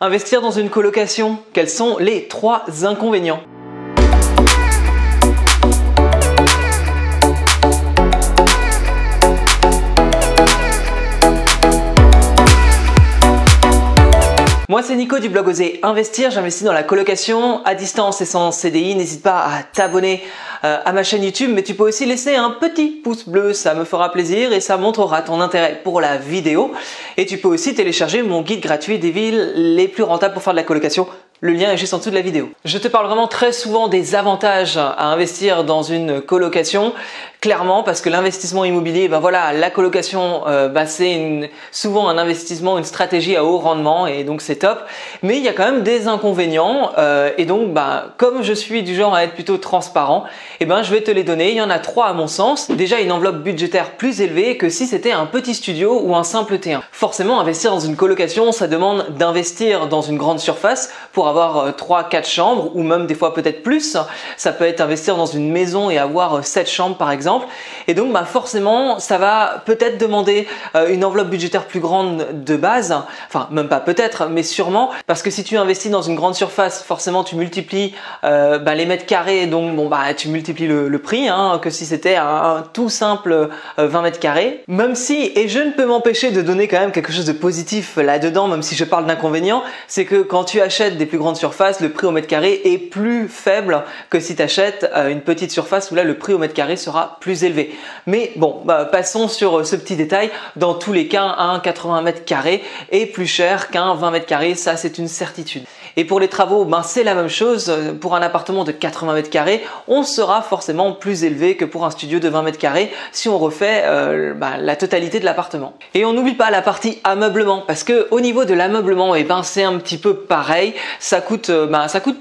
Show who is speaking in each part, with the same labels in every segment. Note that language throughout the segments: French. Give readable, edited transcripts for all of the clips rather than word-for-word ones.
Speaker 1: Investir dans une colocation, quels sont les 3 inconvénients? Moi c'est Nico du blog Oser Investir, j'investis dans la colocation à distance et sans CDI. N'hésite pas à t'abonner à ma chaîne YouTube, mais tu peux aussi laisser un petit pouce bleu, ça me fera plaisir et ça montrera ton intérêt pour la vidéo. Et tu peux aussi télécharger mon guide gratuit des villes les plus rentables pour faire de la colocation. Le lien est juste en dessous de la vidéo. Je te parle vraiment très souvent des avantages à investir dans une colocation, clairement parce que l'investissement immobilier, voilà, la colocation, c'est souvent un investissement, une stratégie à haut rendement et donc c'est top. Mais il y a quand même des inconvénients et donc comme je suis du genre à être plutôt transparent, je vais te les donner. Il y en a 3 à mon sens. Déjà une enveloppe budgétaire plus élevée que si c'était un petit studio ou un simple T1. Forcément, investir dans une colocation, ça demande d'investir dans une grande surface pour avoir 3-4 chambres ou même des fois peut-être plus. Ça peut être investir dans une maison et avoir 7 chambres par exemple. Et donc forcément ça va peut-être demander une enveloppe budgétaire plus grande de base. Enfin même pas peut-être mais sûrement, parce que si tu investis dans une grande surface, forcément tu multiplies les mètres carrés, donc tu multiplies le prix que si c'était un tout simple 20 mètres carrés. Même si, et je ne peux m'empêcher de donner quand même quelque chose de positif là-dedans, même si je parle d'inconvénients, c'est que quand tu achètes des plus grandes surfaces, le prix au mètre carré est plus faible que si tu achètes une petite surface où là le prix au mètre carré sera plus élevé. Mais bon, passons sur ce petit détail. Dans tous les cas, un 80 mètres carrés est plus cher qu'un 20 mètres carrés, ça c'est une certitude. Et pour les travaux, c'est la même chose. Pour un appartement de 80 mètres carrés, on sera forcément plus élevé que pour un studio de 20 mètres carrés si on refait la totalité de l'appartement. Et on n'oublie pas la partie ameublement, parce que au niveau de l'ameublement, c'est un petit peu pareil. Ça coûte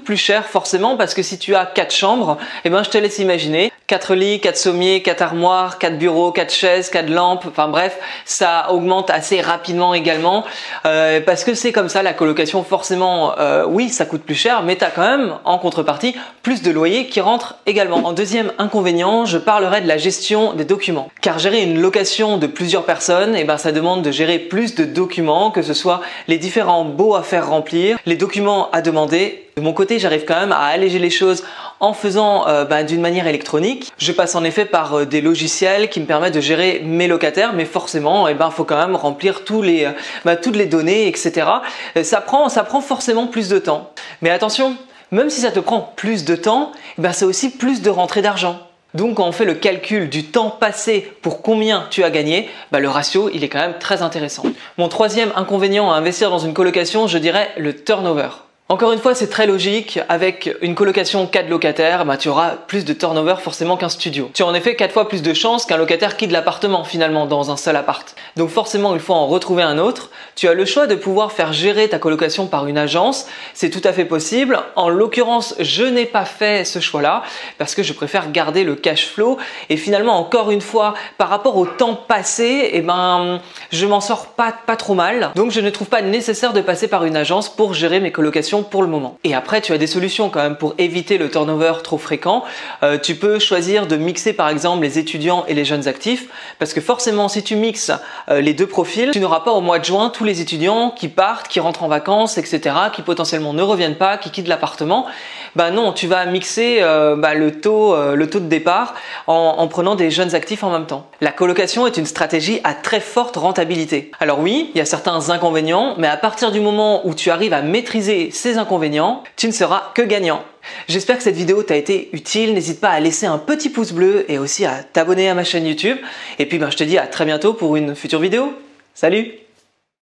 Speaker 1: plus cher forcément, parce que si tu as 4 chambres, je te laisse imaginer 4 lits, 4 sommiers, 4 armoires, 4 bureaux, 4 chaises, 4 lampes, enfin bref, ça augmente assez rapidement également parce que c'est comme ça la colocation. Forcément, oui, ça coûte plus cher, mais tu as quand même en contrepartie plus de loyers qui rentrent également. En deuxième inconvénient, je parlerai de la gestion des documents. Car gérer une location de plusieurs personnes, ça demande de gérer plus de documents, que ce soit les différents baux à faire remplir, les documents à demander. De mon côté, j'arrive quand même à alléger les choses en faisant d'une manière électronique. Je passe en effet par des logiciels qui me permettent de gérer mes locataires, mais forcément, faut quand même remplir toutes les données, etc. Ça prend forcément plus de temps. Mais attention, même si ça te prend plus de temps, c'est aussi plus de rentrée d'argent. Donc quand on fait le calcul du temps passé pour combien tu as gagné, le ratio il est quand même très intéressant. Mon 3e inconvénient à investir dans une colocation, je dirais le turnover. Encore une fois, c'est très logique. Avec une colocation 4 locataires, tu auras plus de turnover forcément qu'un studio. Tu as en effet 4 fois plus de chances qu'un locataire quitte l'appartement finalement dans un seul appart. Donc forcément, il faut en retrouver un autre. Tu as le choix de pouvoir faire gérer ta colocation par une agence. C'est tout à fait possible. En l'occurrence, je n'ai pas fait ce choix-là parce que je préfère garder le cash flow. Et finalement, encore une fois, par rapport au temps passé, je m'en sors pas trop mal. Donc je ne trouve pas nécessaire de passer par une agence pour gérer mes colocations pour le moment. Et après, tu as des solutions quand même pour éviter le turnover trop fréquent. Tu peux choisir de mixer par exemple les étudiants et les jeunes actifs, parce que forcément si tu mixes les deux profils, tu n'auras pas au mois de juin tous les étudiants qui partent, qui rentrent en vacances, etc., qui potentiellement ne reviennent pas, qui quittent l'appartement. Non, tu vas mixer le taux de départ en prenant des jeunes actifs en même temps. La colocation est une stratégie à très forte rentabilité. Alors oui, il y a certains inconvénients, mais à partir du moment où tu arrives à maîtriser ces inconvénients, tu ne seras que gagnant. J'espère que cette vidéo t'a été utile. N'hésite pas à laisser un petit pouce bleu et aussi à t'abonner à ma chaîne YouTube. Et puis je te dis à très bientôt pour une future vidéo. Salut!